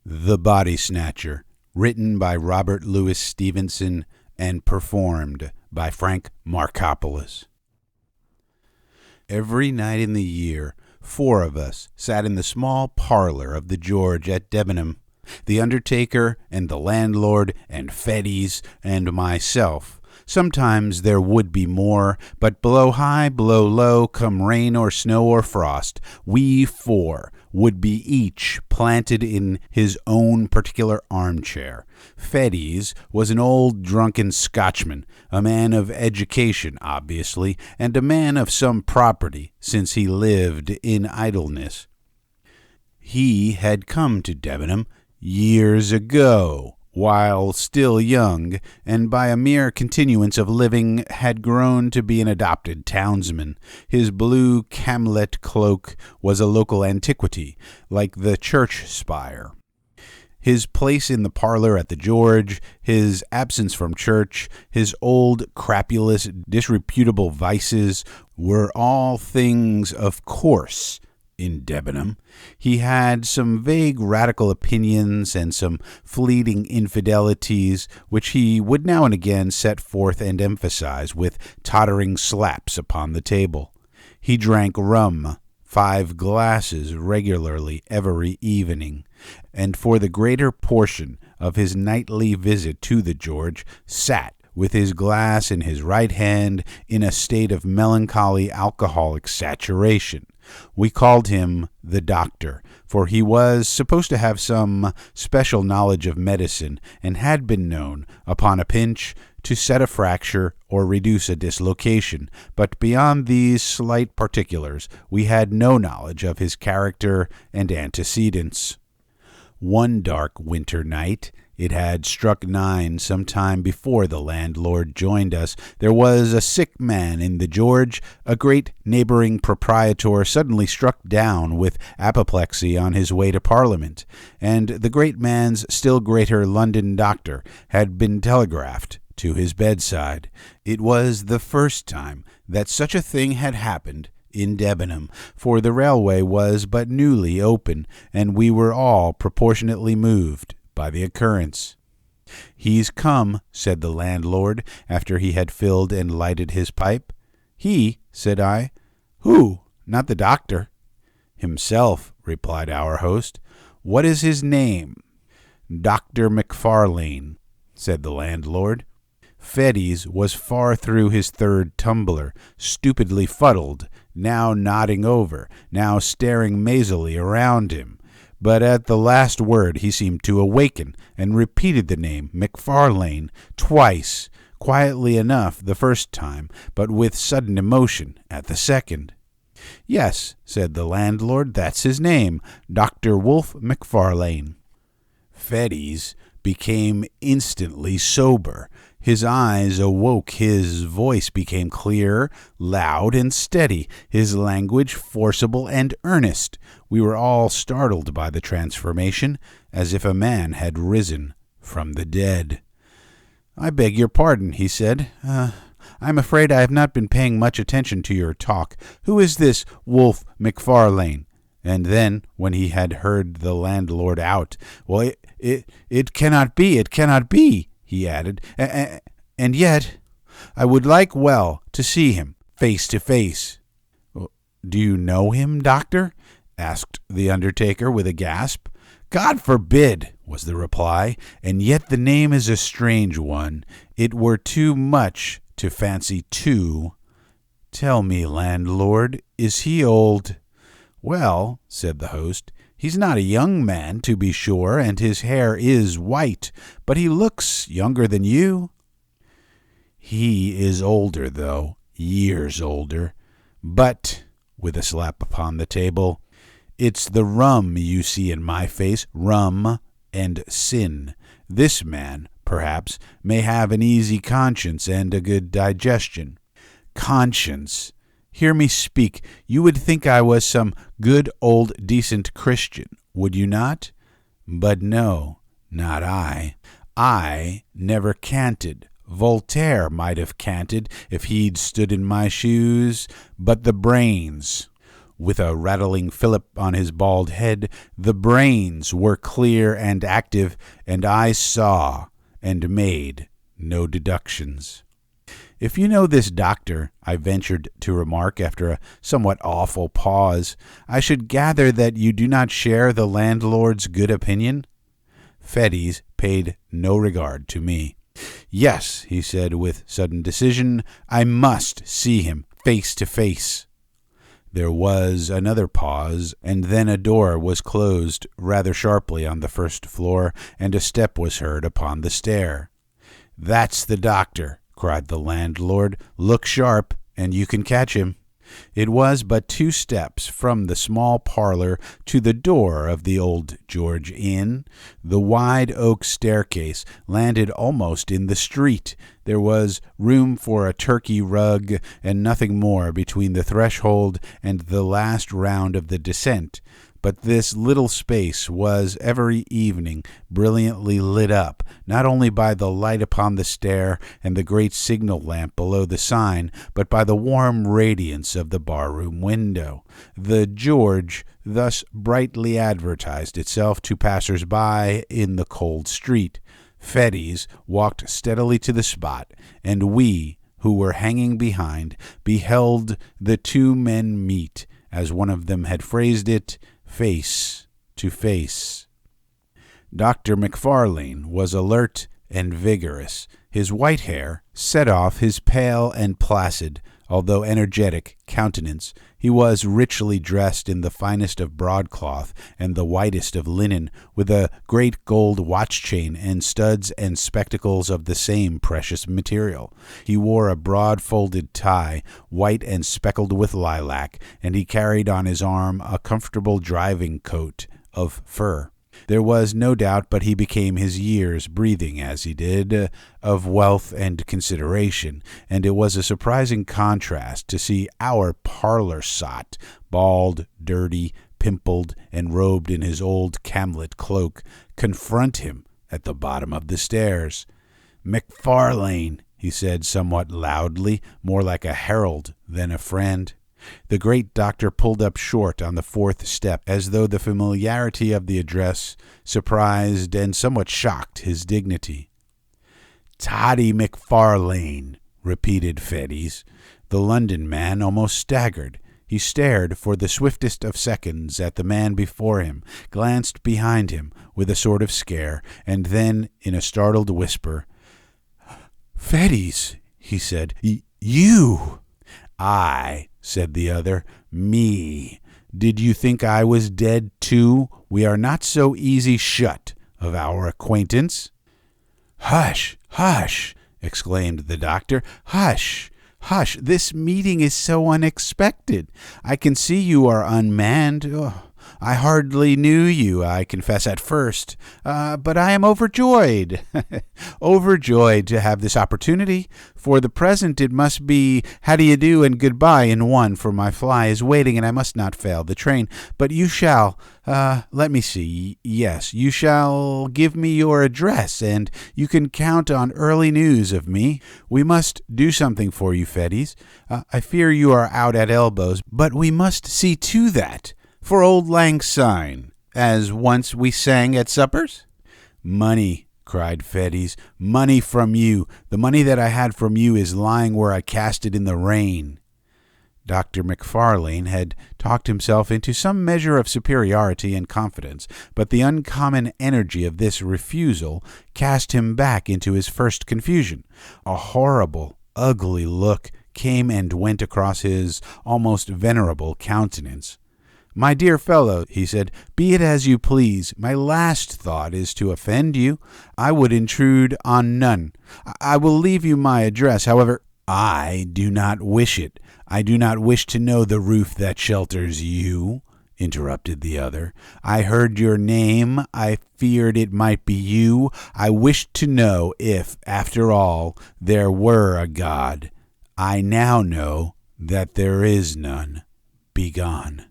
The Body Snatcher, written by Robert Louis Stevenson and performed by Frank Marcopolos. Every night in the year, 4 of us sat in the small parlor of the George at Debenham, the undertaker and the landlord and Fettes and myself. Sometimes there would be more, but blow high, blow low, come rain or snow or frost, we 4 would be each planted in his own particular armchair. Fettes was an old drunken Scotchman, a man of education, obviously, and a man of some property, since he lived in idleness. He had come to Debenham years ago, while still young, and by a mere continuance of living had grown to be an adopted townsman. His blue camlet cloak was a local antiquity, like the church spire. His place in the parlor at the George, his absence from church, his old, crapulous, disreputable vices were all things of course in Debenham. He had some vague radical opinions and some fleeting infidelities, which he would now and again set forth and emphasize with tottering slaps upon the table. He drank rum, 5 glasses regularly every evening, and for the greater portion of his nightly visit to the George sat with his glass in his right hand in a state of melancholy alcoholic saturation. We called him the doctor, for he was supposed to have some special knowledge of medicine and had been known, upon a pinch, to set a fracture or reduce a dislocation, but beyond these slight particulars we had no knowledge of his character and antecedents. One dark winter night, it had struck 9 some time before the landlord joined us, there was a sick man in the George. A great neighbouring proprietor suddenly struck down with apoplexy on his way to Parliament, and the great man's still greater London doctor had been telegraphed to his bedside. It was the first time that such a thing had happened in Debenham, for the railway was but newly open, and we were all proportionately moved by the occurrence. "He's come," said the landlord, after he had filled and lighted his pipe. "He?" said I. "Who? Not the doctor?" "Himself," replied our host. "What is his name?" "Dr. Macfarlane," said the landlord. Fettes was far through his 3rd tumbler, stupidly fuddled, now nodding over, now staring mazily around him. But at the last word he seemed to awaken, and repeated the name Macfarlane twice, quietly enough the first time, but with sudden emotion at the second. "Yes," said the landlord, "that's his name, Dr. Wolfe Macfarlane." Fettes became instantly sober. His eyes awoke, his voice became clear, loud, and steady, his language forcible and earnest. We were all startled by the transformation, as if a man had risen from the dead. "I beg your pardon," he said. "I'm afraid I have not been paying much attention to your talk. Who is this Wolfe Macfarlane?" And then, when he had heard the landlord out, "Well, it cannot be, it cannot be," he added, "and yet I would like well to see him face to face." "Do you know him, doctor?" asked the undertaker with a gasp. "God forbid," was the reply, "and yet the name is a strange one. It were too much to fancy 2. Tell me, landlord, is he old?" "Well," said the host, "he's not a young man, to be sure, and his hair is white, but he looks younger than you." "He is older, though, years older. But," with a slap upon the table, "it's the rum you see in my face, rum and sin. This man, perhaps, may have an easy conscience and a good digestion." "Conscience! Hear me speak. You would think I was some good old decent Christian, would you not? But no, not I. I never canted. Voltaire might have canted if he'd stood in my shoes, but the brains. with a rattling fillip on his bald head. The brains were clear and active, and I saw and made no deductions. "If you know this doctor," I ventured to remark after a somewhat awful pause, "I should gather that you do not share the landlord's good opinion?" Fettes paid no regard to me. "Yes," he said with sudden decision, "I must see him face to face." There was another pause, and then a door was closed rather sharply on the first floor, and a step was heard upon the stair. "That's the doctor," cried the landlord. "Look sharp, and you can catch him." It was but 2 steps from the small parlor to the door of the Old George Inn. The wide oak staircase landed almost in the street. There was room for a Turkey rug and nothing more between the threshold and the last round of the descent. But this little space was every evening brilliantly lit up, not only by the light upon the stair and the great signal lamp below the sign, but by the warm radiance of the bar-room window. The George thus brightly advertised itself to passers-by in the cold street. Fettes walked steadily to the spot, and we, who were hanging behind, beheld the 2 men meet, as one of them had phrased it, face to face. Dr. Macfarlane was alert and vigorous. His white hair set off his pale and placid, although energetic, countenance. He was richly dressed in the finest of broadcloth and the whitest of linen, with a great gold watch-chain and studs and spectacles of the same precious material. He wore a broad-folded tie, white and speckled with lilac, and he carried on his arm a comfortable driving coat of fur. There was no doubt but he became his years, breathing, as he did, of wealth and consideration, and it was a surprising contrast to see our parlor sot, bald, dirty, pimpled, and robed in his old camlet cloak, confront him at the bottom of the stairs. "Macfarlane," he said somewhat loudly, more like a herald than a friend. The great doctor pulled up short on the 4th step, as though the familiarity of the address surprised and somewhat shocked his dignity. "Toddy Macfarlane," repeated Fettes. The London man almost staggered. He stared for the swiftest of seconds at the man before him, glanced behind him with a sort of scare, and then, in a startled whisper, "Fettes," he said, "you!" "I," said the other, "me. Did you think I was dead too? We are not so easy shut of our acquaintance." "Hush, hush!" exclaimed the doctor. "Hush, hush! This meeting is so unexpected. I can see you are unmanned. I hardly knew you, I confess, at first, but I am overjoyed, overjoyed to have this opportunity. For the present it must be how do you do and goodbye in one, for my fly is waiting and I must not fail the train. But you shall, let me see, yes, you shall give me your address, and you can count on early news of me. We must do something for you, Fettes. I fear you are out at elbows, but we must see to that. For old Lang Syne, as once we sang at suppers?" "Money," cried Fettes, "money from you. The money that I had from you is lying where I cast it in the rain." Dr. Macfarlane had talked himself into some measure of superiority and confidence, but the uncommon energy of this refusal cast him back into his first confusion. A horrible, ugly look came and went across his almost venerable countenance. "My dear fellow," he said, "be it as you please. My last thought is to offend you. I would intrude on none. I will leave you my address, however—" "I do not wish it. I do not wish to know the roof that shelters you," interrupted the other. "I heard your name. I feared it might be you. I wished to know if, after all, there were a God. I now know that there is none. Begone."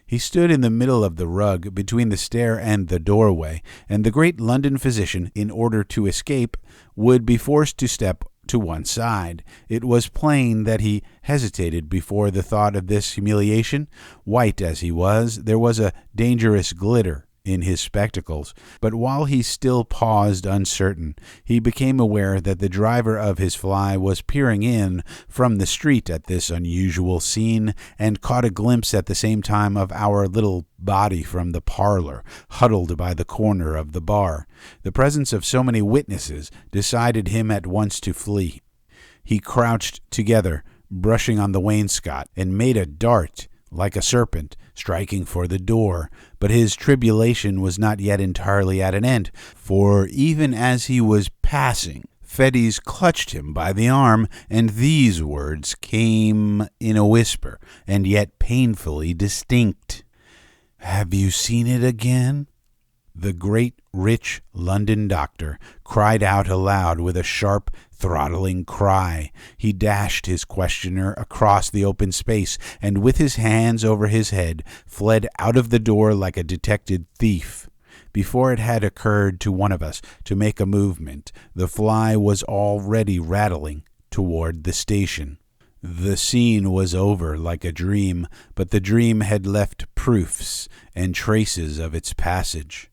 He stood in the middle of the rug between the stair and the doorway, and the great London physician, in order to escape, would be forced to step to one side. It was plain that he hesitated before the thought of this humiliation. White as he was, there was a dangerous glitter in his spectacles, but while he still paused uncertain, he became aware that the driver of his fly was peering in from the street at this unusual scene, and caught a glimpse at the same time of our little body from the parlor, huddled by the corner of the bar. The presence of so many witnesses decided him at once to flee. He crouched together, brushing on the wainscot, and made a dart like a serpent, striking for the door. But his tribulation was not yet entirely at an end, for even as he was passing, Fettes clutched him by the arm, and these words came in a whisper, and yet painfully distinct. "Have you seen it again?" The great, rich London doctor cried out aloud with a sharp, throttling cry. He dashed his questioner across the open space, and with his hands over his head, fled out of the door like a detected thief. Before it had occurred to one of us to make a movement, the fly was already rattling toward the station. The scene was over like a dream, but the dream had left proofs and traces of its passage.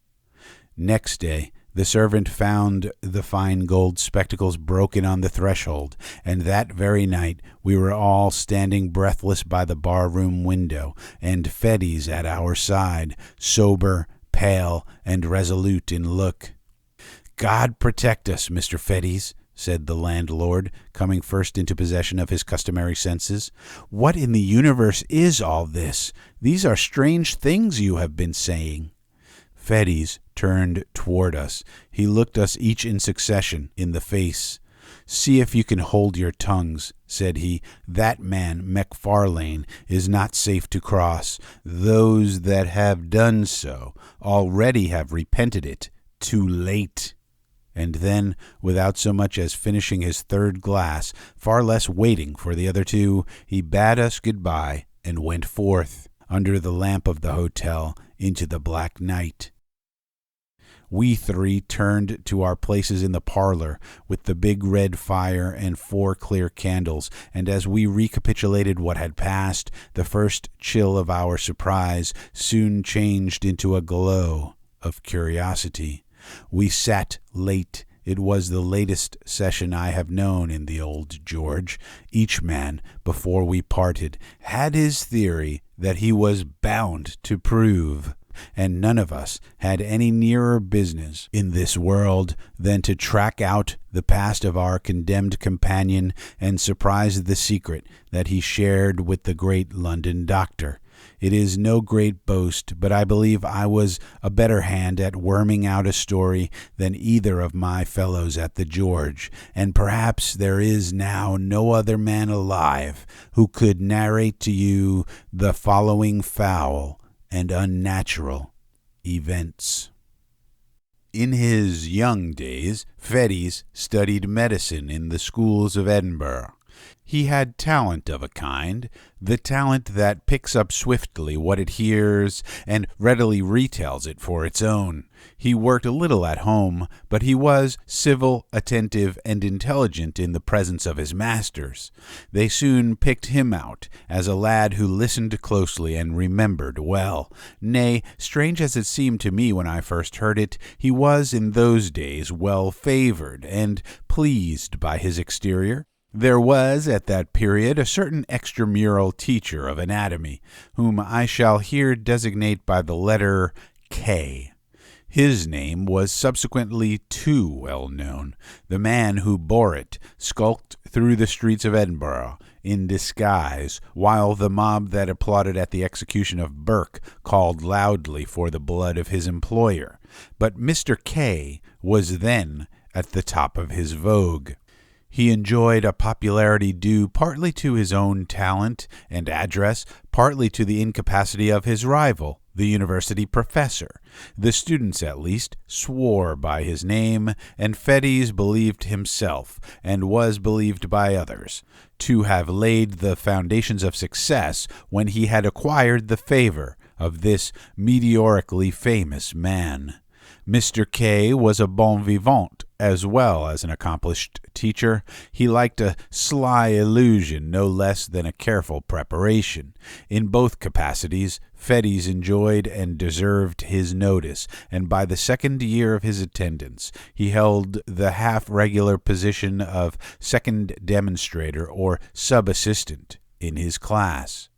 Next day, the servant found the fine gold spectacles broken on the threshold, and that very night we were all standing breathless by the bar-room window, and Fettes at our side, sober, pale, and resolute in look. "God protect us, Mr. Fettes," said the landlord, coming first into possession of his customary senses. "What in the universe is all this? These are strange things you have been saying." Fettes turned toward us. He looked us each in succession in the face. "See if you can hold your tongues," said he. "That man, Macfarlane, is not safe to cross. Those that have done so already have repented it too late." And then, without so much as finishing his third glass, far less waiting for the other two, he bade us good-bye and went forth, under the lamp of the hotel, into the black night. We three turned to our places in the parlor with the big red fire and 4 clear candles, and as we recapitulated what had passed, the first chill of our surprise soon changed into a glow of curiosity. We sat late. It was the latest session I have known in the old George. Each man, before we parted, had his theory that he was bound to prove, and none of us had any nearer business in this world than to track out the past of our condemned companion and surprise the secret that he shared with the great London doctor. It is no great boast, but I believe I was a better hand at worming out a story than either of my fellows at the George, and perhaps there is now no other man alive who could narrate to you the following foul and unnatural events. In his young days, Fettes studied medicine in the schools of Edinburgh. He had talent of a kind, the talent that picks up swiftly what it hears and readily retells it for its own. He worked a little at home, but he was civil, attentive, and intelligent in the presence of his masters. They soon picked him out as a lad who listened closely and remembered well. Nay, strange as it seemed to me when I first heard it, he was in those days well favored and pleased by his exterior. There was at that period a certain extramural teacher of anatomy, whom I shall here designate by the letter K. His name was subsequently too well known. The man who bore it skulked through the streets of Edinburgh in disguise, while the mob that applauded at the execution of Burke called loudly for the blood of his employer. But Mr. K was then at the top of his vogue. He enjoyed a popularity due partly to his own talent and address, partly to the incapacity of his rival, the university professor. The students, at least, swore by his name, and Fettes believed himself, and was believed by others, to have laid the foundations of success when he had acquired the favor of this meteorically famous man. Mr. K was a bon vivant as well as an accomplished teacher. He liked a sly illusion no less than a careful preparation. In both capacities, Fettes enjoyed and deserved his notice, and by the second year of his attendance, he held the half-regular position of second demonstrator or sub-assistant in his class.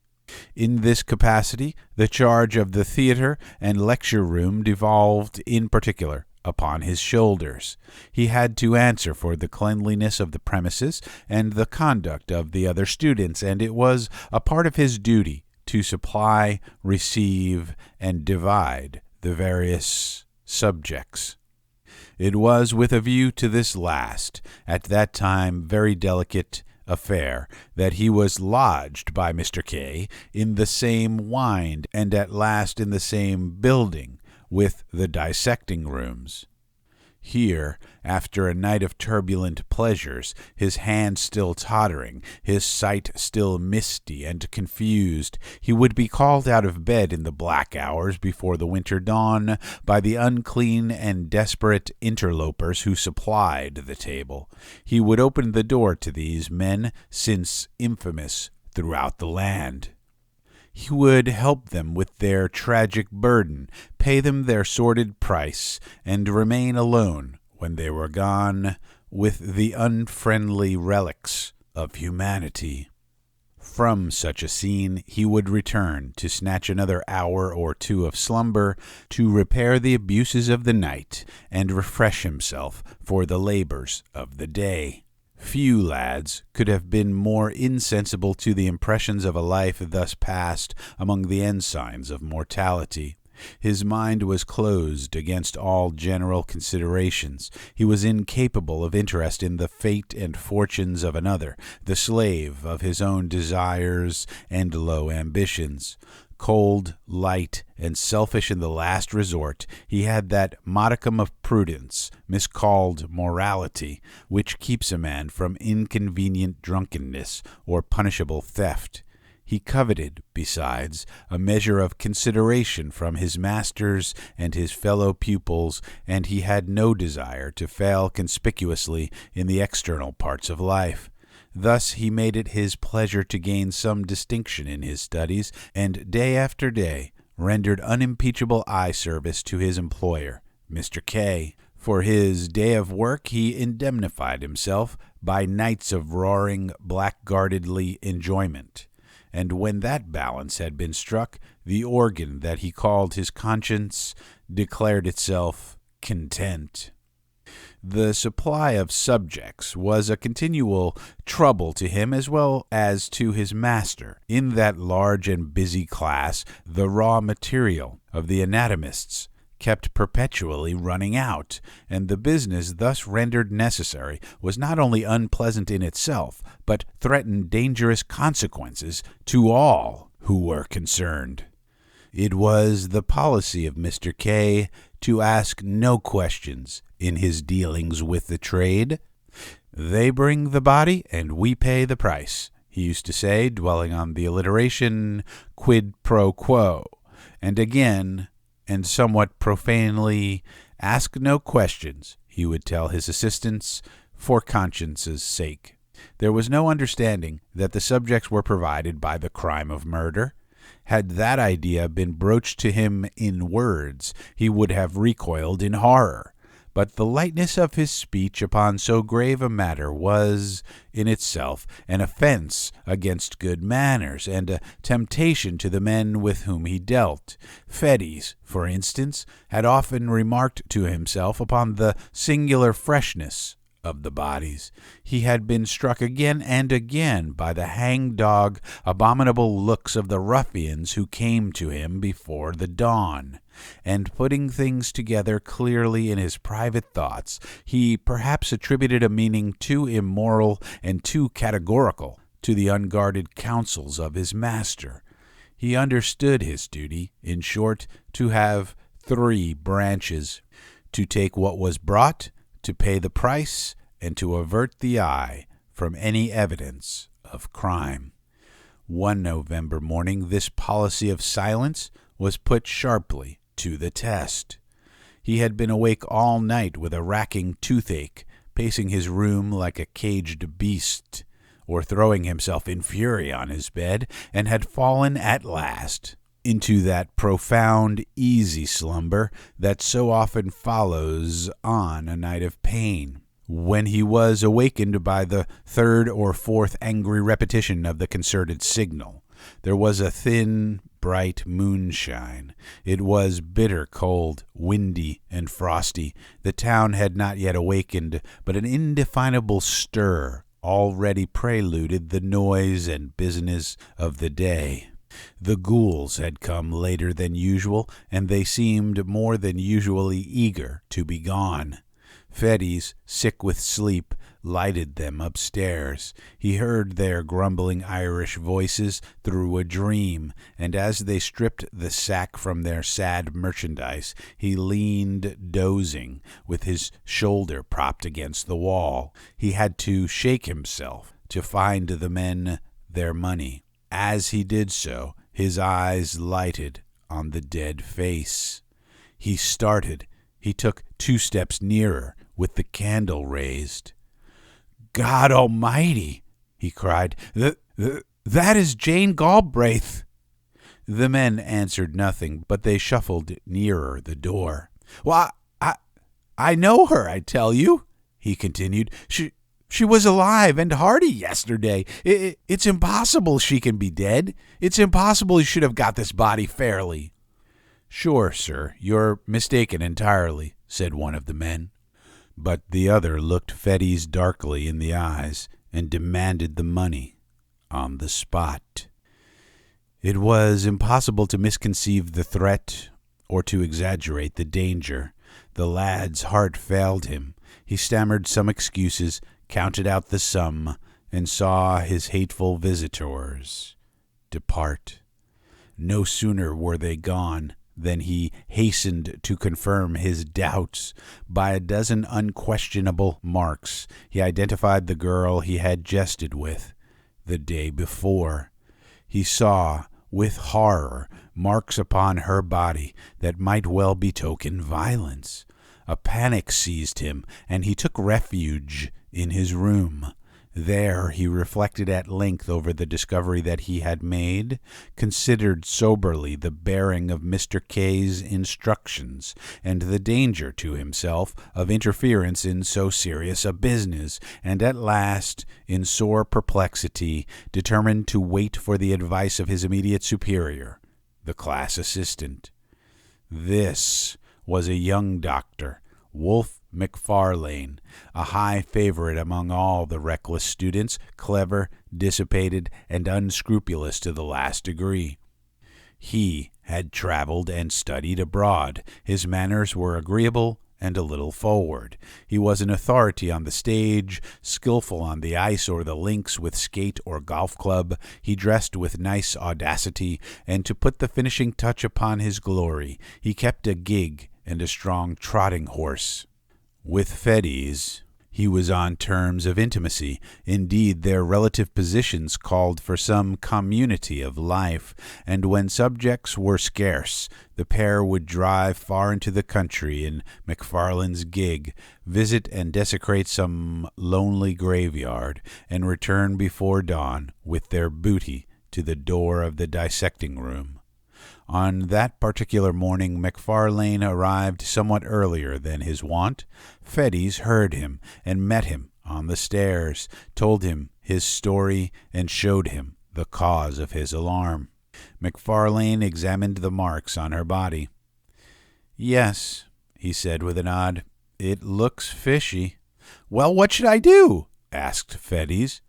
In this capacity, the charge of the theater and lecture room devolved in particular upon his shoulders. He had to answer for the cleanliness of the premises and the conduct of the other students, and it was a part of his duty to supply, receive, and divide the various subjects. It was with a view to this last, at that time very delicate affair, that he was lodged by Mr. K in the same wind and at last in the same building with the dissecting rooms. Here, after a night of turbulent pleasures, his hand still tottering, his sight still misty and confused, he would be called out of bed in the black hours before the winter dawn by the unclean and desperate interlopers who supplied the table. He would open the door to these men, since infamous throughout the land. He would help them with their tragic burden, pay them their sordid price, and remain alone, when they were gone, with the unfriendly relics of humanity. From such a scene he would return to snatch another hour or two of slumber, to repair the abuses of the night, and refresh himself for the labors of the day. Few lads could have been more insensible to the impressions of a life thus passed among the ensigns of mortality. His mind was closed against all general considerations. He was incapable of interest in the fate and fortunes of another, the slave of his own desires and low ambitions. Cold, light, and selfish in the last resort, he had that modicum of prudence, miscalled morality, which keeps a man from inconvenient drunkenness or punishable theft. He coveted, besides, a measure of consideration from his masters and his fellow pupils, and he had no desire to fail conspicuously in the external parts of life. Thus he made it his pleasure to gain some distinction in his studies, and day after day rendered unimpeachable eye service to his employer, Mr. K. For his day of work he indemnified himself by nights of roaring, blackguardly enjoyment. And when that balance had been struck, the organ that he called his conscience declared itself content. The supply of subjects was a continual trouble to him as well as to his master. In that large and busy class, the raw material of the anatomists kept perpetually running out, and the business thus rendered necessary was not only unpleasant in itself, but threatened dangerous consequences to all who were concerned. It was the policy of Mr. K to ask no questions in his dealings with the trade. "They bring the body, and we pay the price," he used to say, dwelling on the alliteration quid pro quo, and again, and somewhat profanely, "Ask no questions," he would tell his assistants, "for conscience's sake." There was no understanding that the subjects were provided by the crime of murder. Had that idea been broached to him in words, he would have recoiled in horror. But the lightness of his speech upon so grave a matter was, in itself, an offense against good manners, and a temptation to the men with whom he dealt. Fettes, for instance, had often remarked to himself upon the singular freshness of the bodies. He had been struck again and again by the hang-dog, abominable looks of the ruffians who came to him before the dawn, and putting things together clearly in his private thoughts, he perhaps attributed a meaning too immoral and too categorical to the unguarded counsels of his master. He understood his duty, in short, to have 3 branches: to take what was brought, to pay the price, and to avert the eye from any evidence of crime. One November morning this policy of silence was put sharply to the test. He had been awake all night with a racking toothache, pacing his room like a caged beast, or throwing himself in fury on his bed, and had fallen at last into that profound, easy slumber that so often follows on a night of pain. When he was awakened by the third or fourth angry repetition of the concerted signal, there was a thin, bright moonshine. It was bitter cold, windy, and frosty. The town had not yet awakened, but an indefinable stir already preluded the noise and business of the day. The ghouls had come later than usual, and they seemed more than usually eager to be gone. Fettes, sick with sleep, lighted them upstairs. He heard their grumbling Irish voices through a dream, and as they stripped the sack from their sad merchandise, he leaned dozing, with his shoulder propped against the wall. He had to shake himself to find the men their money. As he did so, his eyes lighted on the dead face. He started. He took 2 steps nearer, with the candle raised. "God Almighty!" he cried. That is Jane Galbraith." The men answered nothing, but they shuffled nearer the door. "Well, I know her, I tell you," he continued. She was alive and hearty yesterday. It's impossible she can be dead. It's impossible you should have got this body fairly." "Sure, sir, you're mistaken entirely," said one of the men. But the other looked Fettes darkly in the eyes and demanded the money on the spot. It was impossible to misconceive the threat or to exaggerate the danger. The lad's heart failed him. He stammered some excuses, counted out the sum, and saw his hateful visitors depart. No sooner were they gone than he hastened to confirm his doubts. By a dozen unquestionable marks, he identified the girl he had jested with the day before. He saw, with horror, marks upon her body that might well betoken violence. A panic seized him, and he took refuge in his room. There he reflected at length over the discovery that he had made, considered soberly the bearing of Mr. K's instructions, and the danger to himself of interference in so serious a business, and at last, in sore perplexity, determined to wait for the advice of his immediate superior, the class assistant. This was a young doctor, Wolfe Macfarlane, a high favorite among all the reckless students, clever, dissipated, and unscrupulous to the last degree. He had traveled and studied abroad. His manners were agreeable and a little forward. He was an authority on the stage, skillful on the ice or the links with skate or golf club. He dressed with nice audacity, and to put the finishing touch upon his glory, he kept a gig and a strong trotting horse. With Fettes he was on terms of intimacy. Indeed, their relative positions called for some community of life, and when subjects were scarce, the pair would drive far into the country in Macfarlane's gig, visit and desecrate some lonely graveyard, and return before dawn with their booty to the door of the dissecting room. On that particular morning Macfarlane arrived somewhat earlier than his wont. Fettes heard him and met him on the stairs, told him his story, and showed him the cause of his alarm. Macfarlane examined the marks on her body. "Yes," he said with a nod, "it looks fishy." "Well, what should I do?" asked Fettes.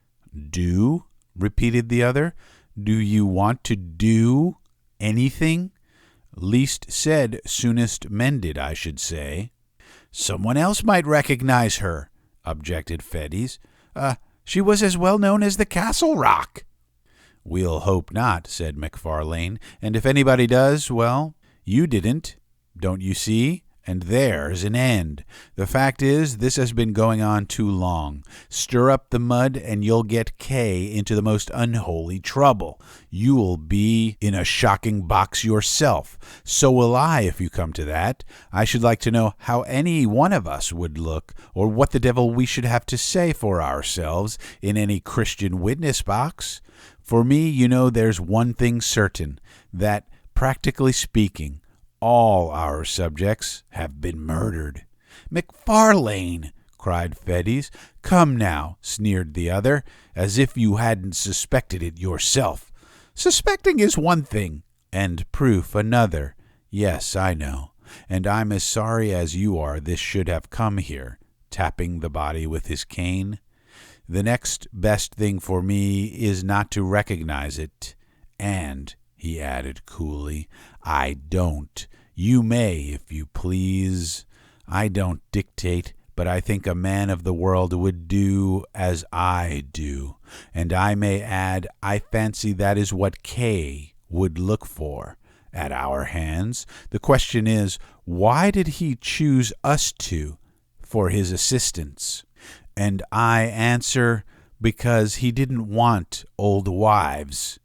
"Do?" repeated the other. "Do you want to do anything? Least said, soonest mended, I should say." "Someone else might recognize her," objected Fettes. She was as well known as the Castle Rock." "We'll hope not," said Macfarlane, "and if anybody does, well, you didn't, don't you see? and there's an end. The fact is, this has been going on too long. Stir up the mud, and you'll get Kay into the most unholy trouble. You will be in a shocking box yourself. So will I, if you come to that. I should like to know how any one of us would look, or what the devil we should have to say for ourselves in any Christian witness box. For me, you know, there's one thing certain, that, practically speaking, all our subjects have been murdered. Macfarlane, cried Fettes. Come now, sneered the other, as if you hadn't suspected it yourself. Suspecting is one thing, and proof another. Yes, I know, and I'm as sorry as you are this should have come here, tapping the body with his cane. The next best thing for me is not to recognize it, and, he added coolly, I don't. You may, if you please. I don't dictate, but I think a man of the world would do as I do. And I may add, I fancy that is what Kay would look for at our hands. The question is, why did he choose us two for his assistants? And I answer, because he didn't want old wives.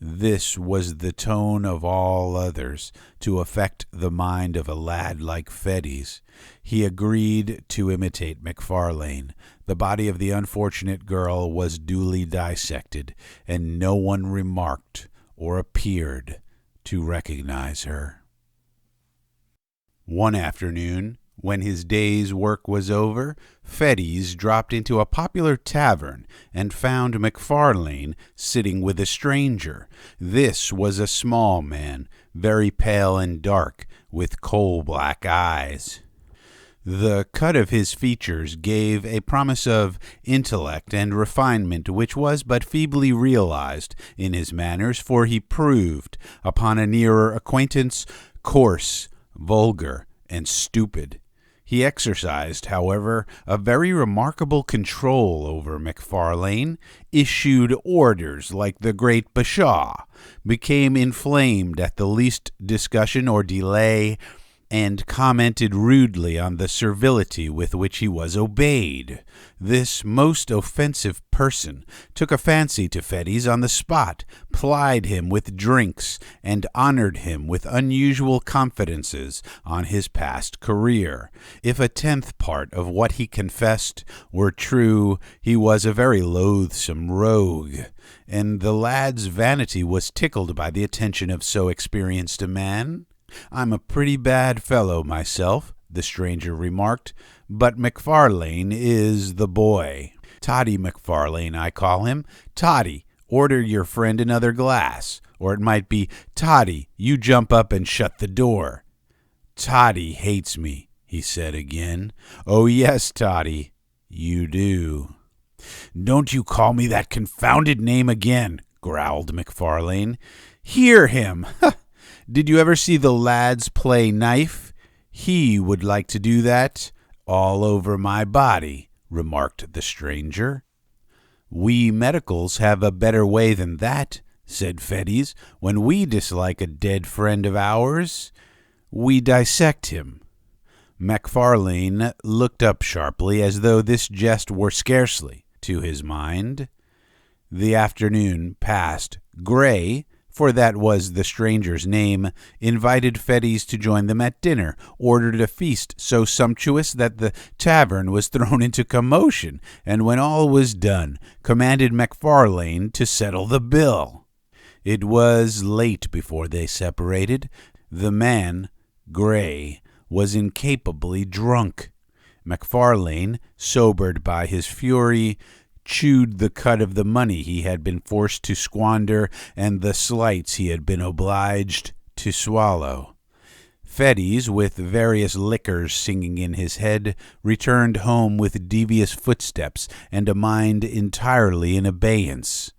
This was the tone of all others to affect the mind of a lad like Fettes. He agreed to imitate Macfarlane. The body of the unfortunate girl was duly dissected, and no one remarked or appeared to recognize her. One afternoon, when his day's work was over, Fettes dropped into a popular tavern and found Macfarlane sitting with a stranger. This was a small man, very pale and dark, with coal-black eyes. The cut of his features gave a promise of intellect and refinement which was but feebly realized in his manners, for he proved, upon a nearer acquaintance, coarse, vulgar, and stupid. He exercised, however, a very remarkable control over Macfarlane, issued orders like the great Bashaw, became inflamed at the least discussion or delay, and commented rudely on the servility with which he was obeyed. This most offensive person took a fancy to Fettes on the spot, plied him with drinks, and honored him with unusual confidences on his past career. If a tenth part of what he confessed were true, he was a very loathsome rogue, and the lad's vanity was tickled by the attention of so experienced a man. I'm a pretty bad fellow myself, the stranger remarked, but Macfarlane is the boy. Toddy Macfarlane, I call him. Toddy, order your friend another glass. Or it might be, Toddy, you jump up and shut the door. Toddy hates me, he said again. Oh, yes, Toddy, you do. Don't you call me that confounded name again, growled Macfarlane. Hear him! Did you ever see the lads play knife? He would like to do that all over my body, remarked the stranger. We medicals have a better way than that, said Fettes. When we dislike a dead friend of ours, we dissect him. Macfarlane looked up sharply, as though this jest were scarcely to his mind. The afternoon passed. Gray, for that was the stranger's name, invited Fettes to join them at dinner, ordered a feast so sumptuous that the tavern was thrown into commotion, and when all was done, commanded Macfarlane to settle the bill. It was late before they separated. The man, Gray, was incapably drunk. Macfarlane, sobered by his fury, chewed the cud of the money he had been forced to squander and the slights he had been obliged to swallow. Fettes, with various liquors singing in his head, returned home with devious footsteps and a mind entirely in abeyance.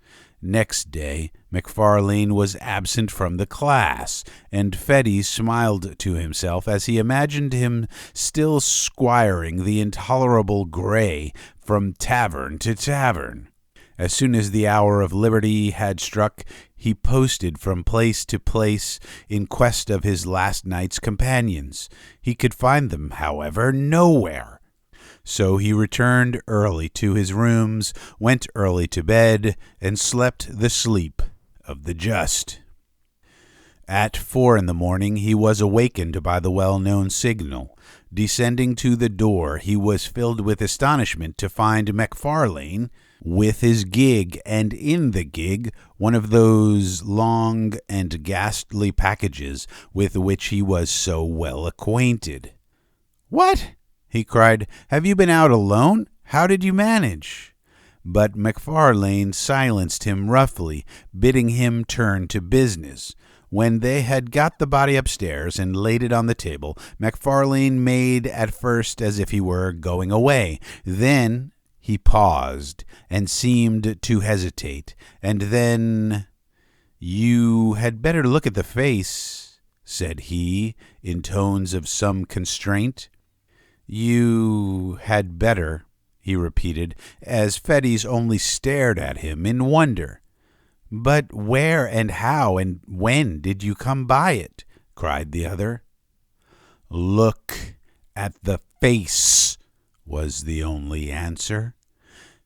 Next day, Macfarlane was absent from the class, and Fettes smiled to himself as he imagined him still squiring the intolerable Gray from tavern to tavern. As soon as the hour of liberty had struck, he posted from place to place in quest of his last night's companions. He could find them, however, nowhere. So he returned early to his rooms, went early to bed, and slept the sleep of the just. At 4 a.m, he was awakened by the well-known signal. Descending to the door, he was filled with astonishment to find Macfarlane with his gig, and in the gig one of those long and ghastly packages with which he was so well acquainted. "What?" he cried. "Have you been out alone? How did you manage?" But Macfarlane silenced him roughly, bidding him turn to business. When they had got the body upstairs and laid it on the table, Macfarlane made at first as if he were going away. Then he paused and seemed to hesitate, and then, "You had better look at the face," said he, in tones of some constraint. "You had better," he repeated, as Fettes only stared at him in wonder. "But where and how and when did you come by it?" cried the other. "Look at the face," was the only answer.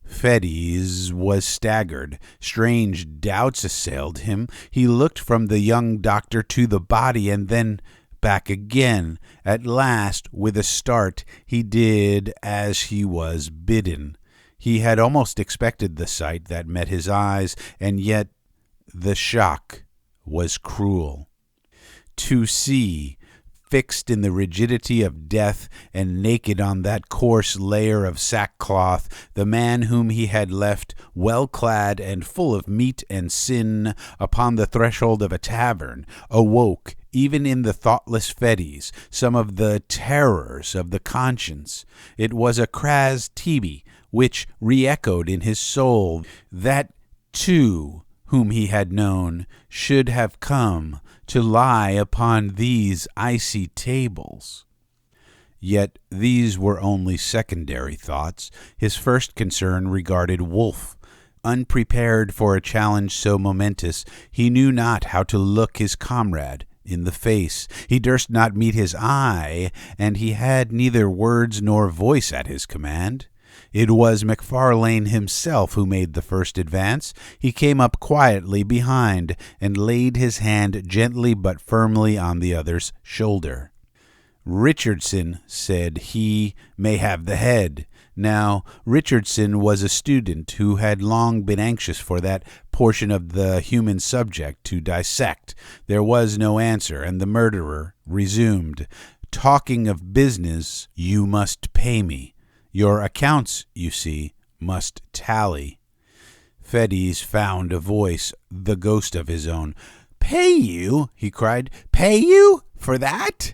Fettes was staggered. Strange doubts assailed him. He looked from the young doctor to the body and then back again. At last, with a start, he did as he was bidden. He had almost expected the sight that met his eyes, and yet the shock was cruel. To see, fixed in the rigidity of death and naked on that coarse layer of sackcloth, the man whom he had left well clad and full of meat and sin upon the threshold of a tavern, awoke, even in the thoughtless Fettes, some of the terrors of the conscience. It was a cras tibi which re-echoed in his soul, that, too, whom he had known, should have come to lie upon these icy tables. Yet these were only secondary thoughts. His first concern regarded Wolfe. Unprepared for a challenge so momentous, he knew not how to look his comrade in the face. He durst not meet his eye, and he had neither words nor voice at his command. It was Macfarlane himself who made the first advance. He came up quietly behind and laid his hand gently but firmly on the other's shoulder. "Richardson," said he, "may have the head." Now, Richardson was a student who had long been anxious for that portion of the human subject to dissect. There was no answer, and the murderer resumed. "Talking of business, you must pay me. Your accounts, you see, must tally." Fettes found a voice, the ghost of his own. "Pay you?" he cried. "Pay you? For that?"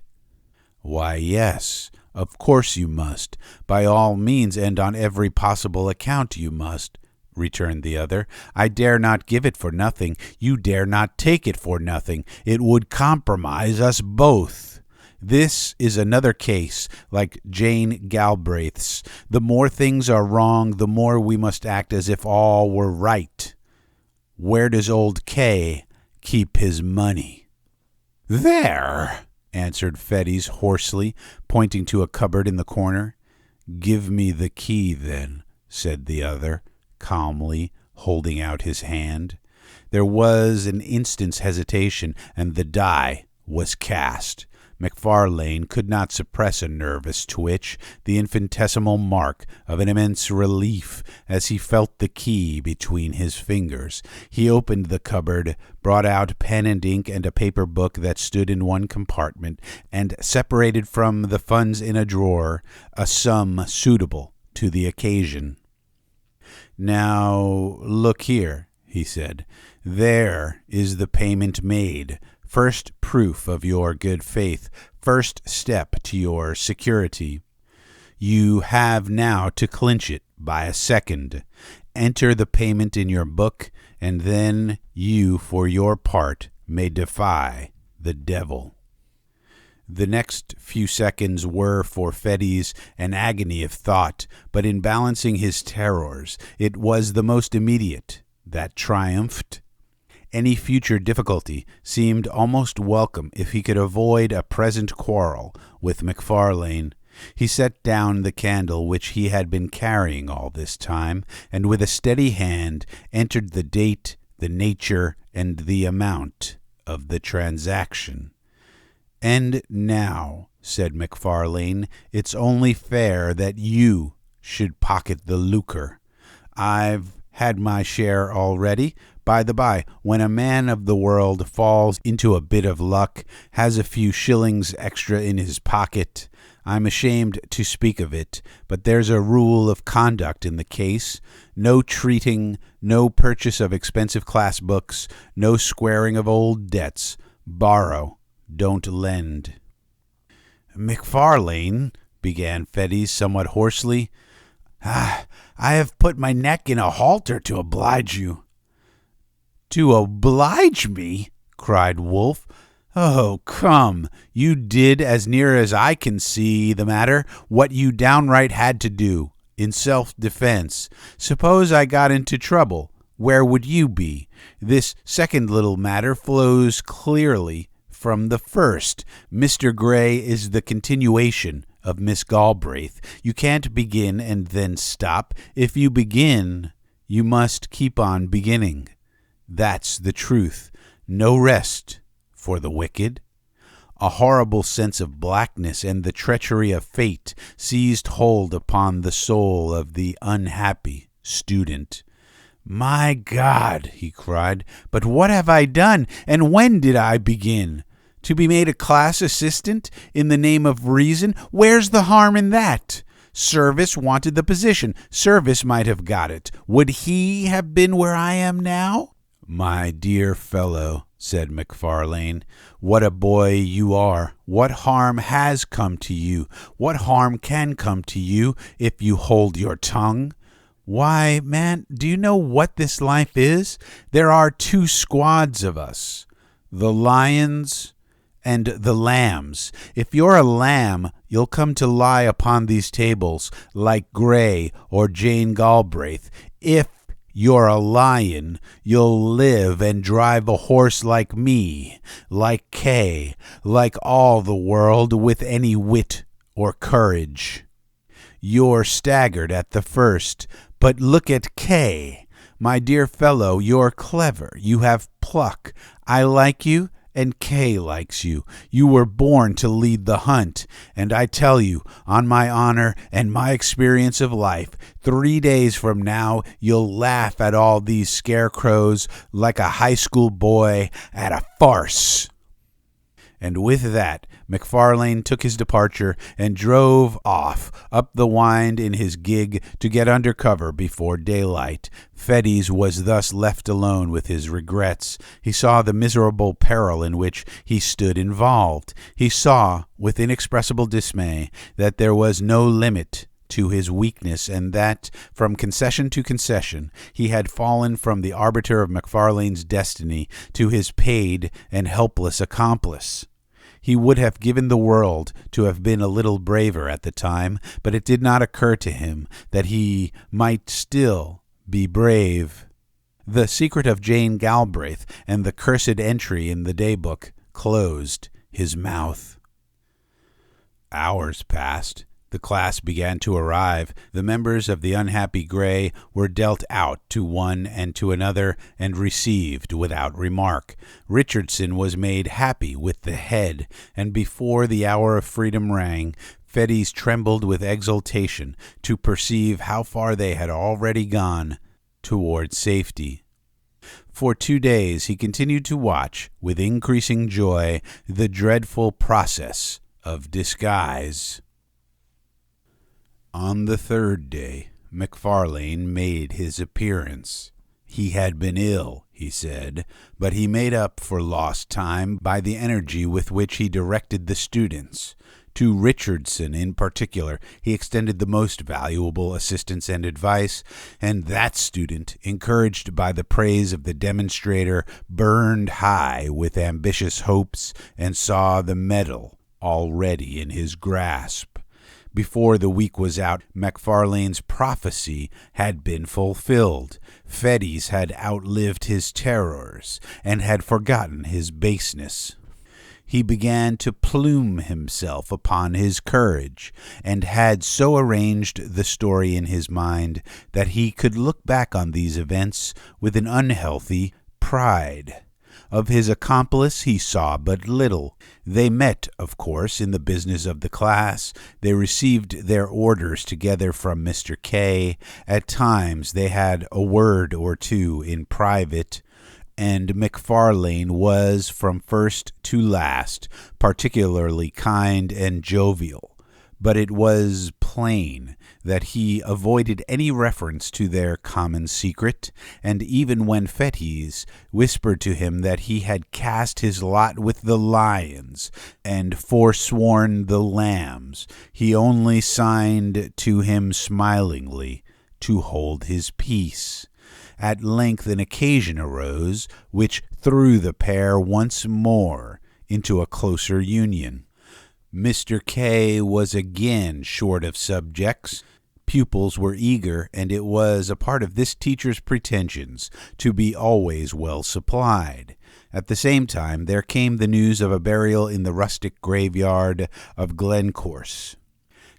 "Why, yes, of course you must. By all means and on every possible account you must," returned the other. "I dare not give it for nothing. You dare not take it for nothing. It would compromise us both. This is another case, like Jane Galbraith's. The more things are wrong, the more we must act as if all were right. Where does old K keep his money?" "There," answered Fettes hoarsely, pointing to a cupboard in the corner. "Give me the key, then," said the other, calmly, holding out his hand. There was an instant's hesitation, and the die was cast. Macfarlane could not suppress a nervous twitch, the infinitesimal mark of an immense relief, as he felt the key between his fingers. He opened the cupboard, brought out pen and ink and a paper book that stood in one compartment, and separated from the funds in a drawer a sum suitable to the occasion. "Now, look here," he said. "There is the payment made. First proof of your good faith, first step to your security. You have now to clinch it by a second. Enter the payment in your book, and then you, for your part, may defy the devil." The next few seconds were for Fettes an agony of thought, but in balancing his terrors, it was the most immediate that triumphed. Any future difficulty seemed almost welcome if he could avoid a present quarrel with Macfarlane. He set down the candle which he had been carrying all this time, and with a steady hand entered the date, the nature, and the amount of the transaction. "And now," said Macfarlane, "it's only fair that you should pocket the lucre. I've had my share already. By the by, when a man of the world falls into a bit of luck, has a few shillings extra in his pocket, I'm ashamed to speak of it, but there's a rule of conduct in the case. No treating, no purchase of expensive class books, no squaring of old debts. Borrow, don't lend." "Macfarlane," began Fettes somewhat hoarsely, "I have put my neck in a halter to oblige you." "To oblige me?" cried Wolfe. "Oh, come, you did, as near as I can see the matter, what you downright had to do, in self-defense. Suppose I got into trouble, where would you be? This second little matter flows clearly from the first. Mr. Gray is the continuation of Miss Galbraith. You can't begin and then stop. If you begin, you must keep on beginning. That's the truth. No rest for the wicked." A horrible sense of blackness and the treachery of fate seized hold upon the soul of the unhappy student. "My God," he cried, "but what have I done, and when did I begin? To be made a class assistant in the name of reason? Where's the harm in that? Service wanted the position. Service might have got it. Would he have been where I am now?" "My dear fellow," said Macfarlane, "what a boy you are! What harm has come to you? What harm can come to you if you hold your tongue? Why, man, do you know what this life is? There are two squads of us, the lions and the lambs. If you're a lamb, you'll come to lie upon these tables like Gray or Jane Galbraith. If you're a lion, you'll live and drive a horse like me, like Kay, like all the world with any wit or courage. You're staggered at the first, but look at Kay. My dear fellow, you're clever. You have pluck. I like you, and Kay likes you. You were born to lead the hunt, and I tell you, on my honor and my experience of life, 3 days from now you'll laugh at all these scarecrows like a high school boy at a farce." And with that, Macfarlane took his departure and drove off up the Wynd in his gig to get under cover before daylight. Fettes was thus left alone with his regrets. He saw the miserable peril in which he stood involved. He saw, with inexpressible dismay, that there was no limit to his weakness, and that, from concession to concession, he had fallen from the arbiter of Macfarlane's destiny to his paid and helpless accomplice. He would have given the world to have been a little braver at the time, but it did not occur to him that he might still be brave. The secret of Jane Galbraith and the cursed entry in the daybook closed his mouth. Hours passed. The class began to arrive. The members of the unhappy Gray were dealt out to one and to another and received without remark. Richardson was made happy with the head, and before the hour of freedom rang, Fettes trembled with exultation to perceive how far they had already gone toward safety. For 2 days he continued to watch, with increasing joy, the dreadful process of disguise. On the third day, Macfarlane made his appearance. He had been ill, he said, but he made up for lost time by the energy with which he directed the students. To Richardson in particular he extended the most valuable assistance and advice, and that student, encouraged by the praise of the demonstrator, burned high with ambitious hopes and saw the medal already in his grasp. Before the week was out, Macfarlane's prophecy had been fulfilled. Fettes had outlived his terrors and had forgotten his baseness. He began to plume himself upon his courage, and had so arranged the story in his mind that he could look back on these events with an unhealthy pride. Of his accomplice he saw but little. They met, of course, in the business of the class. They received their orders together from Mr. K. At times they had a word or two in private, and Macfarlane was, from first to last, particularly kind and jovial. But it was plain that he avoided any reference to their common secret, and even when Fettes whispered to him that he had cast his lot with the lions and forsworn the lambs, he only signed to him smilingly to hold his peace. At length an occasion arose which threw the pair once more into a closer union. Mr. K. was again short of subjects. Pupils were eager, and it was a part of this teacher's pretensions to be always well supplied. At the same time there came the news of a burial in the rustic graveyard of Glencorse.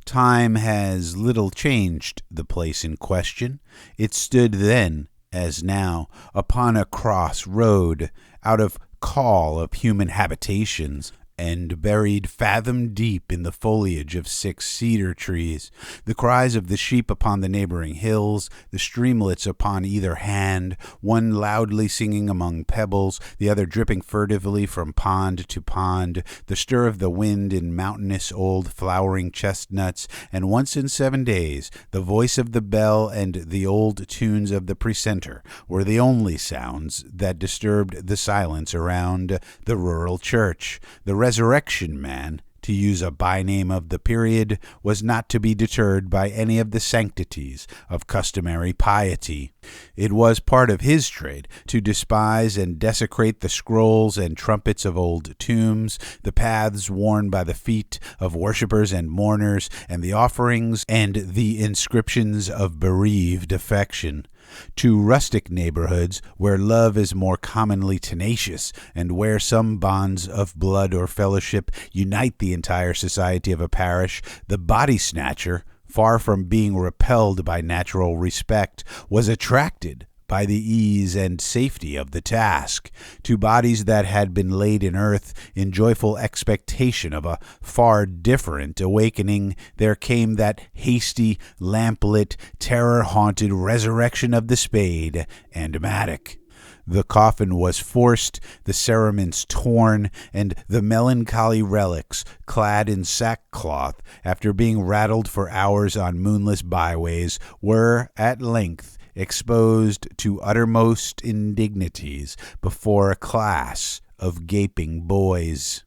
Time has little changed the place in question. It stood then, as now, upon a cross road, out of call of human habitations, and buried fathom deep in the foliage of 6 cedar trees. The cries of the sheep upon the neighboring hills, the streamlets upon either hand, one loudly singing among pebbles, the other dripping furtively from pond to pond, the stir of the wind in mountainous old flowering chestnuts, and once in 7 days the voice of the bell and the old tunes of the precentor were the only sounds that disturbed the silence around the rural church. The resurrection man, to use a byname of the period, was not to be deterred by any of the sanctities of customary piety. It was part of his trade to despise and desecrate the scrolls and trumpets of old tombs, the paths worn by the feet of worshippers and mourners, and the offerings and the inscriptions of bereaved affection. To rustic neighborhoods, where love is more commonly tenacious, and where some bonds of blood or fellowship unite the entire society of a parish, the body snatcher, far from being repelled by natural respect, was attracted by the ease and safety of the task. To bodies that had been laid in earth in joyful expectation of a far different awakening, there came that hasty, lamplit, terror-haunted resurrection of the spade and mattock. The coffin was forced, the cerements torn, and the melancholy relics, clad in sackcloth, after being rattled for hours on moonless byways, were at length exposed to uttermost indignities before a class of gaping boys.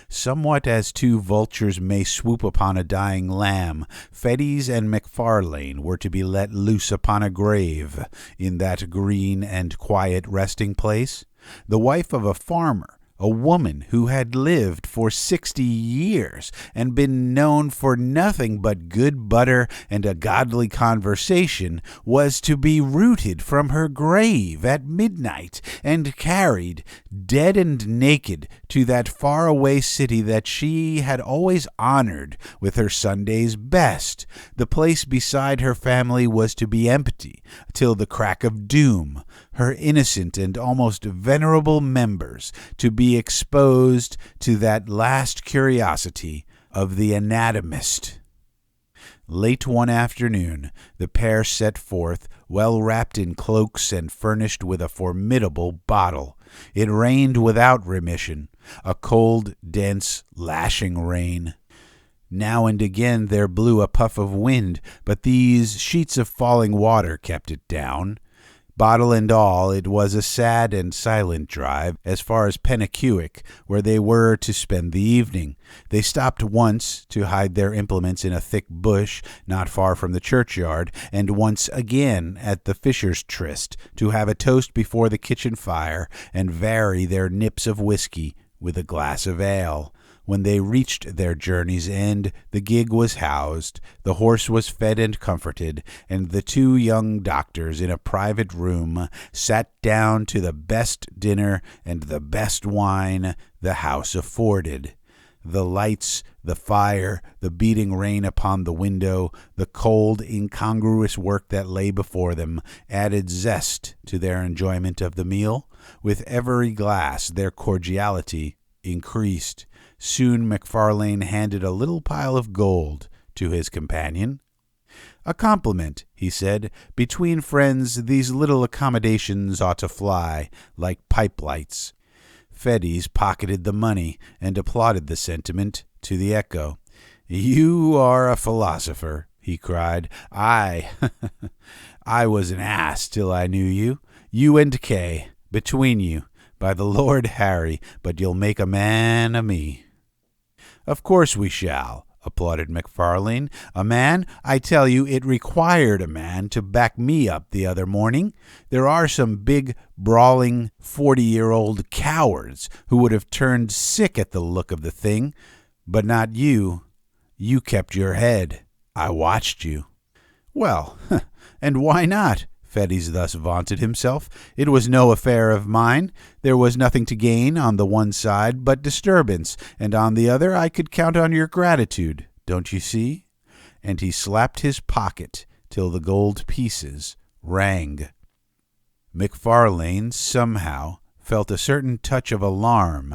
Somewhat as 2 vultures may swoop upon a dying lamb, Fettes and Macfarlane were to be let loose upon a grave in that green and quiet resting place. The wife of a farmer, a woman who had lived for 60 years and been known for nothing but good butter and a godly conversation, was to be rooted from her grave at midnight and carried, dead and naked, to that faraway city that she had always honored with her Sunday's best. The place beside her family was to be empty till the crack of doom, her innocent and almost venerable members to be exposed to that last curiosity of the anatomist. Late one afternoon, the pair set forth, well wrapped in cloaks and furnished with a formidable bottle. It rained without remission, a cold, dense, lashing rain. Now and again there blew a puff of wind, but these sheets of falling water kept it down. Bottle and all, it was a sad and silent drive as far as Penicuik, where they were to spend the evening. They stopped once to hide their implements in a thick bush not far from the churchyard, and once again at the Fisher's Tryst to have a toast before the kitchen fire and vary their nips of whiskey with a glass of ale. When they reached their journey's end, the gig was housed, the horse was fed and comforted, and the two young doctors in a private room sat down to the best dinner and the best wine the house afforded. The lights, the fire, the beating rain upon the window, the cold, incongruous work that lay before them added zest to their enjoyment of the meal. With every glass their cordiality increased. Soon Macfarlane handed a little pile of gold to his companion. "A compliment," he said. "Between friends these little accommodations ought to fly like pipe lights." Fettes pocketed the money and applauded the sentiment to the echo. "You are a philosopher," he cried. I was an ass till I knew you. You and Kay, between you, by the Lord Harry, but you'll make a man of me." "Of course we shall," applauded Macfarlane. "A man? I tell you, it required a man to back me up the other morning. There are some big, brawling, 40-year-old cowards who would have turned sick at the look of the thing, but not you. You kept your head. I watched you." "Well, and why not?" Fettes thus vaunted himself. "It was no affair of mine. There was nothing to gain on the one side but disturbance, and on the other I could count on your gratitude. Don't you see?" And he slapped his pocket till the gold pieces rang. Macfarlane somehow felt a certain touch of alarm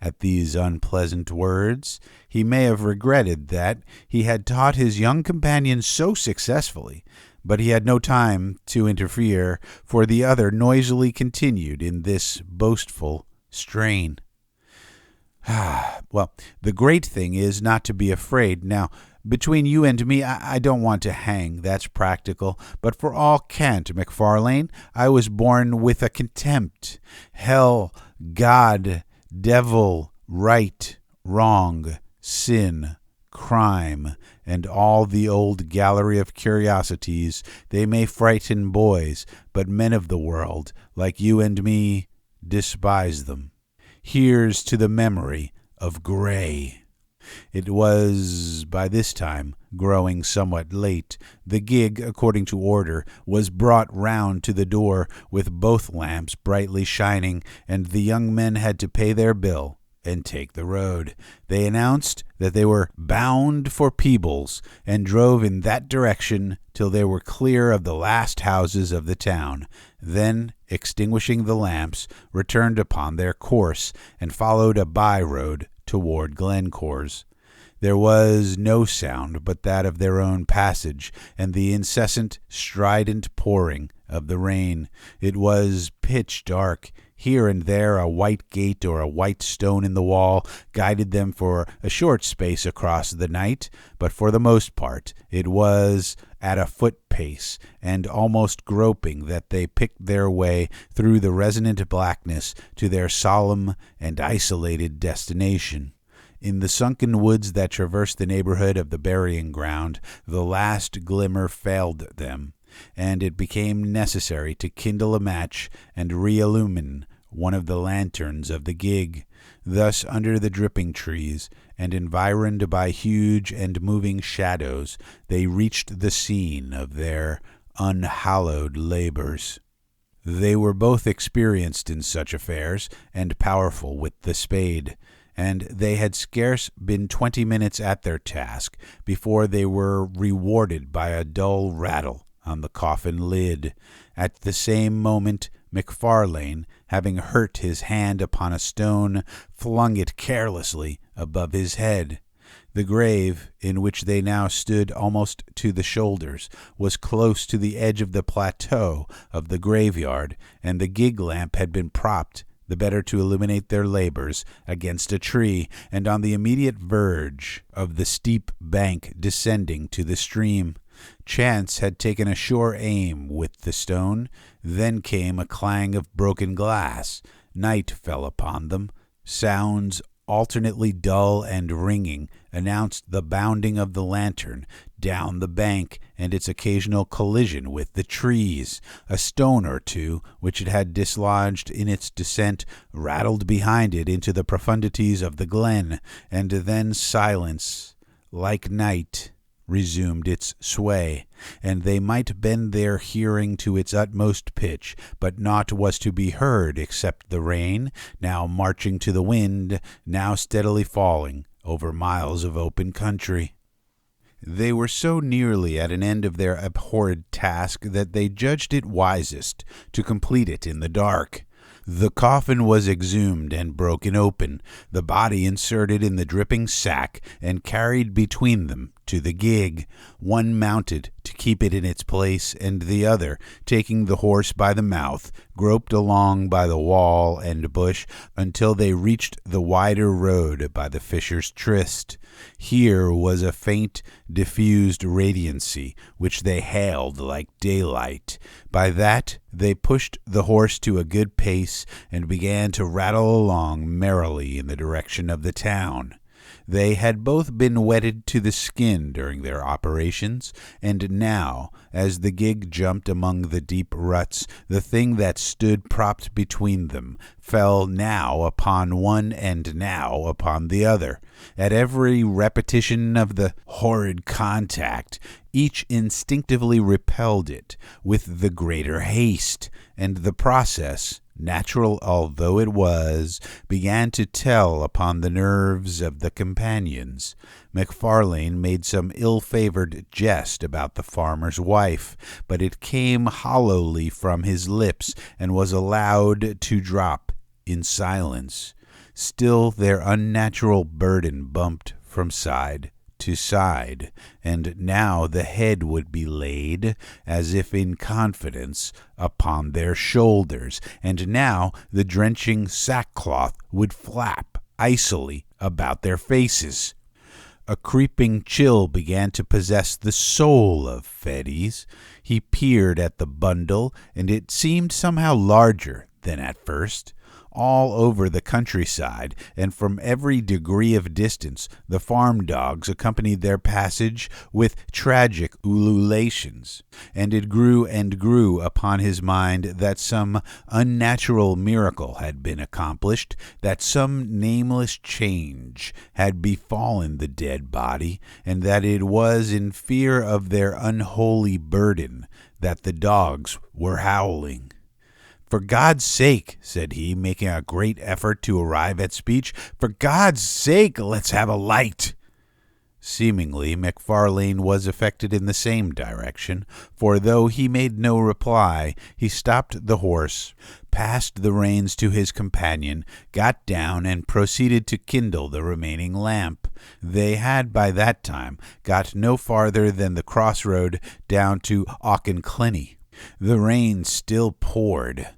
at these unpleasant words. He may have regretted that he had taught his young companion so successfully, but he had no time to interfere, for the other noisily continued in this boastful strain. "Well, the great thing is not to be afraid. Now, between you and me, I don't want to hang, that's practical, but for all cant, Macfarlane, I was born with a contempt. Hell, God, devil, right, wrong, sin, crime, and all the old gallery of curiosities, they may frighten boys, but men of the world, like you and me, despise them. Here's to the memory of Gray." It was by this time growing somewhat late. The gig, according to order, was brought round to the door with both lamps brightly shining, and the young men had to pay their bill and take the road. They announced that they were bound for Peebles, and drove in that direction till they were clear of the last houses of the town. Then, extinguishing the lamps, returned upon their course, and followed a by-road toward Glencore's. There was no sound but that of their own passage, and the incessant, strident pouring of the rain. It was pitch dark. Here and there a white gate or a white stone in the wall guided them for a short space across the night, but for the most part it was at a foot pace and almost groping that they picked their way through the resonant blackness to their solemn and isolated destination. In the sunken woods that traversed the neighborhood of the burying ground, the last glimmer failed them, and it became necessary to kindle a match and re-illumine one of the lanterns of the gig. Thus, under the dripping trees, and environed by huge and moving shadows, they reached the scene of their unhallowed labors. They were both experienced in such affairs, and powerful with the spade, and they had scarce been 20 minutes at their task before they were rewarded by a dull rattle on the coffin lid. At the same moment Macfarlane, having hurt his hand upon a stone, flung it carelessly above his head. The grave, in which they now stood almost to the shoulders, was close to the edge of the plateau of the graveyard, and the gig lamp had been propped, the better to illuminate their labors, against a tree, and on the immediate verge of the steep bank descending to the stream. Chance had taken a sure aim with the stone. Then came a clang of broken glass. Night fell upon them. Sounds alternately dull and ringing, announced the bounding of the lantern down the bank and its occasional collision with the trees. A stone or two, which it had dislodged in its descent, rattled behind it into the profundities of the glen, and then silence, like night, resumed its sway, and they might bend their hearing to its utmost pitch, but naught was to be heard except the rain, now marching to the wind, now steadily falling over miles of open country. They were so nearly at an end of their abhorred task that they judged it wisest to complete it in the dark. The coffin was exhumed and broken open, the body inserted in the dripping sack and carried between them to the gig, one mounted to keep it in its place, and the other, taking the horse by the mouth, groped along by the wall and bush until they reached the wider road by the Fisher's Tryst. Here was a faint, diffused radiancy, which they hailed like daylight. By that they pushed the horse to a good pace and began to rattle along merrily in the direction of the town. They had both been wetted to the skin during their operations, and now, as the gig jumped among the deep ruts, the thing that stood propped between them fell now upon one and now upon the other. At every repetition of the horrid contact, each instinctively repelled it with the greater haste, and the process, natural although it was, began to tell upon the nerves of the companions. Macfarlane made some ill-favored jest about the farmer's wife, but it came hollowly from his lips and was allowed to drop in silence. Still their unnatural burden bumped from side to side, and now the head would be laid, as if in confidence, upon their shoulders, and now the drenching sackcloth would flap icily about their faces. A creeping chill began to possess the soul of Fettes. He peered at the bundle, and it seemed somehow larger than at first. All over the countryside, and from every degree of distance, the farm dogs accompanied their passage with tragic ululations, and it grew and grew upon his mind that some unnatural miracle had been accomplished, that some nameless change had befallen the dead body, and that it was in fear of their unholy burden that the dogs were howling. "For God's sake," said he, making a great effort to arrive at speech, "for God's sake, let's have a light." Seemingly, Macfarlane was affected in the same direction, for though he made no reply, he stopped the horse, passed the reins to his companion, got down, and proceeded to kindle the remaining lamp. They had by that time got no farther than the crossroad down to Auchenclinny. The rain still poured,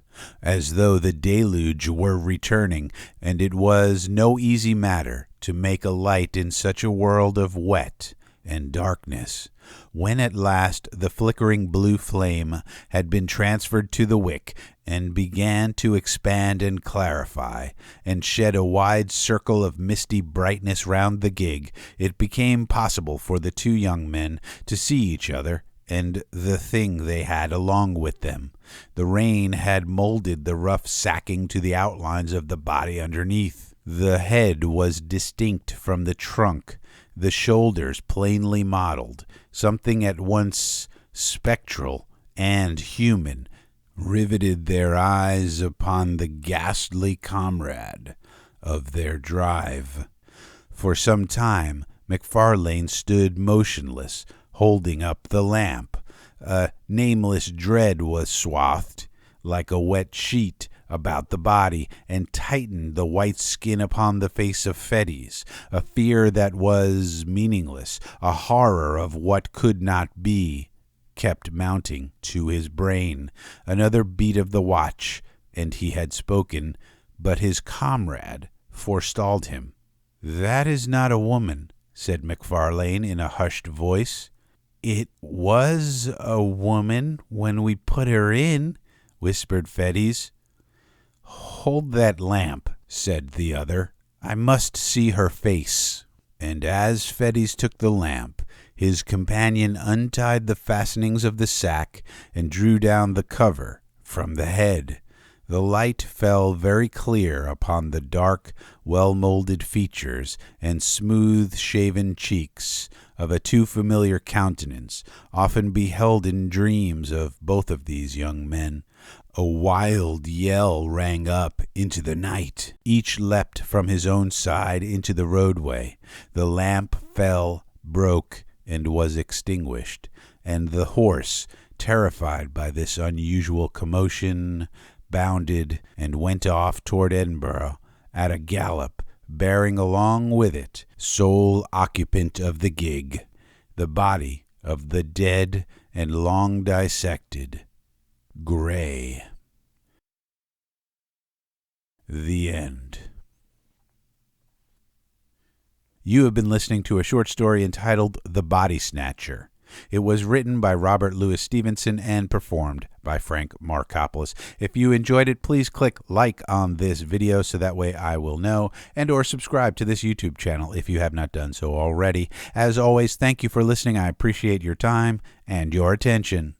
as though the deluge were returning, and it was no easy matter to make a light in such a world of wet and darkness. When at last the flickering blue flame had been transferred to the wick, and began to expand and clarify, and shed a wide circle of misty brightness round the gig, it became possible for the two young men to see each other and the thing they had along with them. The rain had molded the rough sacking to the outlines of the body underneath. The head was distinct from the trunk, the shoulders plainly modeled. Something at once spectral and human riveted their eyes upon the ghastly comrade of their drive. For some time Macfarlane stood motionless, holding up the lamp. A nameless dread was swathed, like a wet sheet, about the body, and tightened the white skin upon the face of Fettes. A fear that was meaningless, a horror of what could not be, kept mounting to his brain. Another beat of the watch, and he had spoken, but his comrade forestalled him. "That is not a woman," said Macfarlane in a hushed voice. "It was a woman when we put her in," whispered Fettes. "Hold that lamp," said the other. I must see her face." And as Fettes took the lamp, his companion untied the fastenings of the sack and drew down the cover from the head. The light fell very clear upon the dark, well-molded features and smooth-shaven cheeks of a too familiar countenance, often beheld in dreams of both of these young men. A wild yell rang up into the night. Each leapt from his own side into the roadway. The lamp fell, broke, and was extinguished, and the horse, terrified by this unusual commotion, bounded and went off toward Edinburgh at a gallop, bearing along with it, sole occupant of the gig, the body of the dead and long dissected Gray. The end. You have been listening to a short story entitled The Body Snatcher. It was written by Robert Louis Stevenson and performed by Frank Marcopolos. If you enjoyed it, please click like on this video so that way I will know, and or subscribe to this YouTube channel if you have not done so already. As always, thank you for listening. I appreciate your time and your attention.